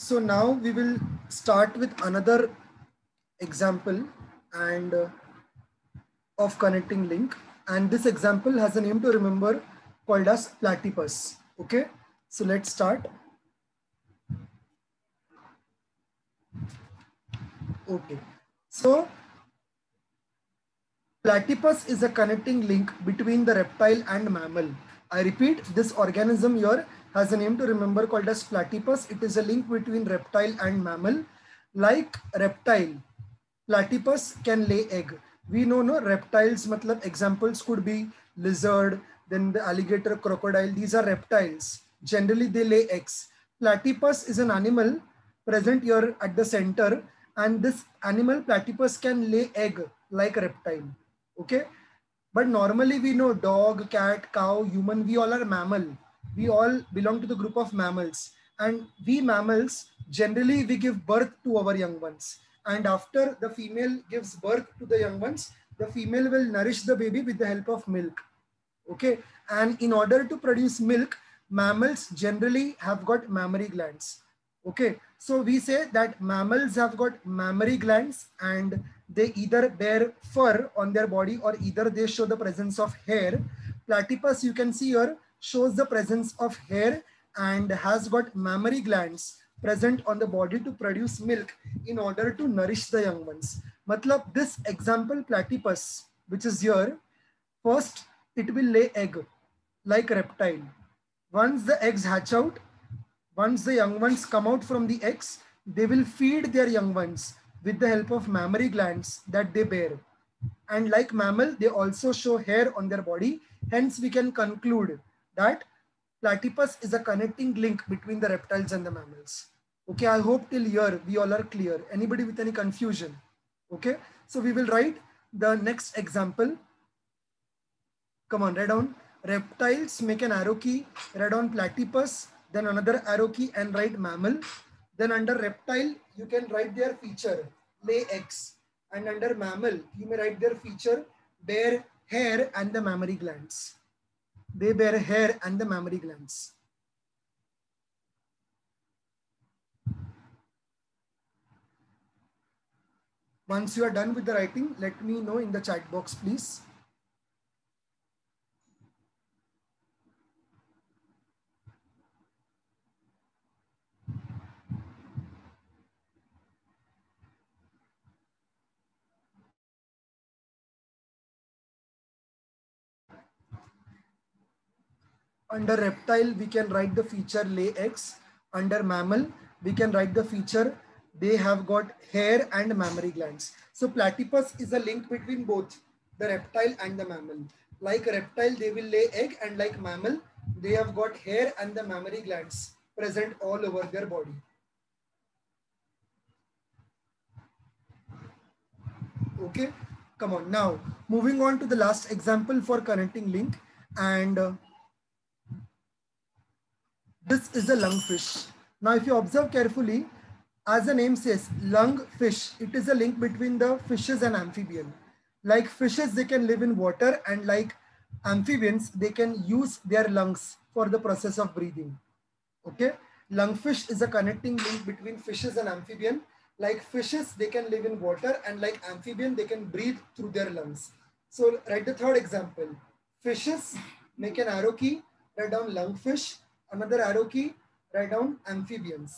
So now we will start with another example and of connecting link. And this example has a name to remember called as platypus. Okay, so let's start. Okay, so platypus is a connecting link between the reptile and mammal. I repeat, this organism here has a name to remember called as platypus. It is a link between reptile and mammal. Like reptile, platypus can lay egg. We know no reptiles, matlab examples could be lizard, then the alligator, crocodile. These are reptiles. Generally, they lay eggs. Platypus is an animal present here at the center, and this animal platypus can lay egg like a reptile. Okay, but normally we know dog, cat, cow, human, we all are mammal. We all belong to the group of mammals, and we mammals generally we give birth to our young ones, and after the female gives birth to the young ones, the female will nourish the baby with the help of milk. Okay, and in order to produce milk, mammals generally have got mammary glands. Okay, so we say that mammals have got mammary glands, and they either bear fur on their body or either they show the presence of hair. Platypus, you can see here, shows the presence of hair and has got mammary glands present on the body to produce milk in order to nourish the young ones. Matlab, this example platypus, which is here, first it will lay egg like reptile. Once the eggs hatch out, once the young ones come out from the eggs, they will feed their young ones with the help of mammary glands that they bear. And like mammal, they also show hair on their body. Hence, we can conclude that platypus is a connecting link between the reptiles and the mammals. Okay, I hope till here we all are clear. Anybody with any confusion? Okay, so we will write the next example. Come on, write down reptiles, make an arrow key, write down platypus, then another arrow key and write mammal. Then under reptile, you can write their feature, lay eggs. And under mammal, you may write their feature, bear hair and the mammary glands. They bear hair and the mammary glands. Once you are done with the writing, let me know in the chat box, please. Under reptile, we can write the feature lay eggs. Under mammal, we can write the feature they have got hair and mammary glands. So platypus is a link between both the reptile and the mammal. Like reptile, they will lay egg, and like mammal, they have got hair and the mammary glands present all over their body. Okay, come on. Now, moving on to the last example for connecting link, and this is a lungfish. Now, if you observe carefully, as the name says, lungfish, it is a link between the fishes and amphibian. Like fishes, they can live in water, and like amphibians, they can use their lungs for the process of breathing. Okay, lungfish is a connecting link between fishes and amphibian. Like fishes, they can live in water, and like amphibian, they can breathe through their lungs. So write the third example. Fishes, make an arrow key, write down lungfish, another arrow key, write down amphibians.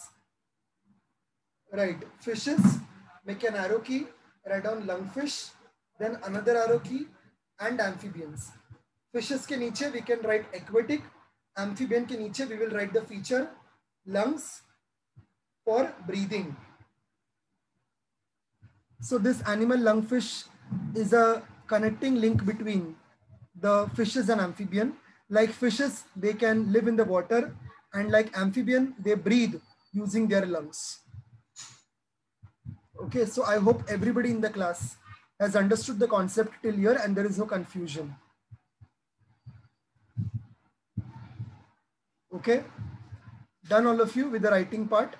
Right, fishes, make an arrow key, write down lungfish, then another arrow key and amphibians. Fishes ke niche we can write aquatic, amphibian ke niche we will write the feature lungs for breathing. So this animal lungfish is a connecting link between the fishes and amphibian. Like fishes, they can live in the water, and like amphibian, they breathe using their lungs. Okay, so I hope everybody in the class has understood the concept till here and there is no confusion. Okay, done all of you with the writing part.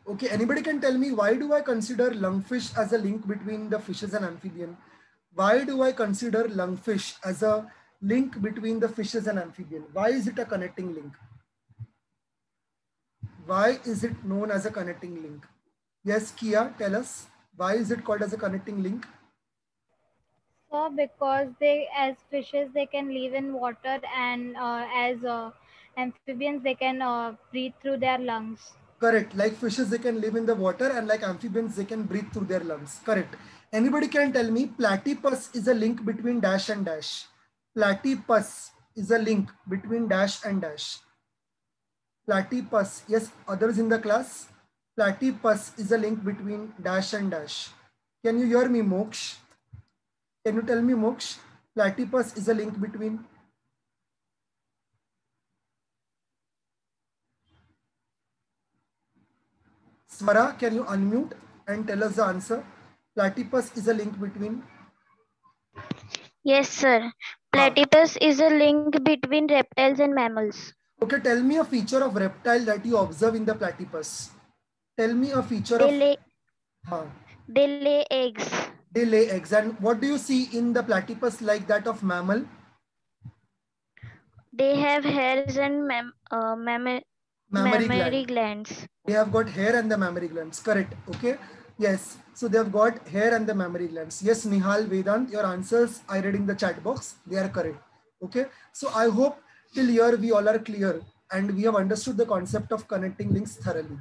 Okay, anybody can tell me why do I consider lungfish as a link between the fishes and amphibian? Why do I consider lungfish as a link between the fishes and amphibian? Why is it a connecting link? Why is it known as a connecting link? Yes, Kia, tell us. Why is it called as a connecting link? So because they, as fishes, they can live in water, and as amphibians, they can breathe through their lungs. Correct. Like fishes, they can live in the water, and like amphibians, they can breathe through their lungs. Correct. Anybody can tell me platypus is a link between dash and dash. Platypus is a link between dash and dash. Platypus. Yes, others in the class. Platypus is a link between dash and dash. Can you hear me, Moksh? Can you tell me, Moksh? Platypus is a link between. Swara, can you unmute and tell us the answer? Platypus is a link between. Yes, sir. Ah. Platypus is a link between reptiles and mammals. Okay, tell me a feature of reptile that you observe in the platypus. Tell me a feature They of. lay Huh, they lay eggs. they lay eggs. And what do you see in the platypus like that of mammal? They have hairs and Mammary mammary gland. glands. They have got hair and the mammary glands. Correct. Okay. Yes. So they have got hair and the mammary glands. Yes, Nihal, Vedant, your answers I read in the chat box. They are correct. Okay. So I hope till here we all are clear and we have understood the concept of connecting links thoroughly.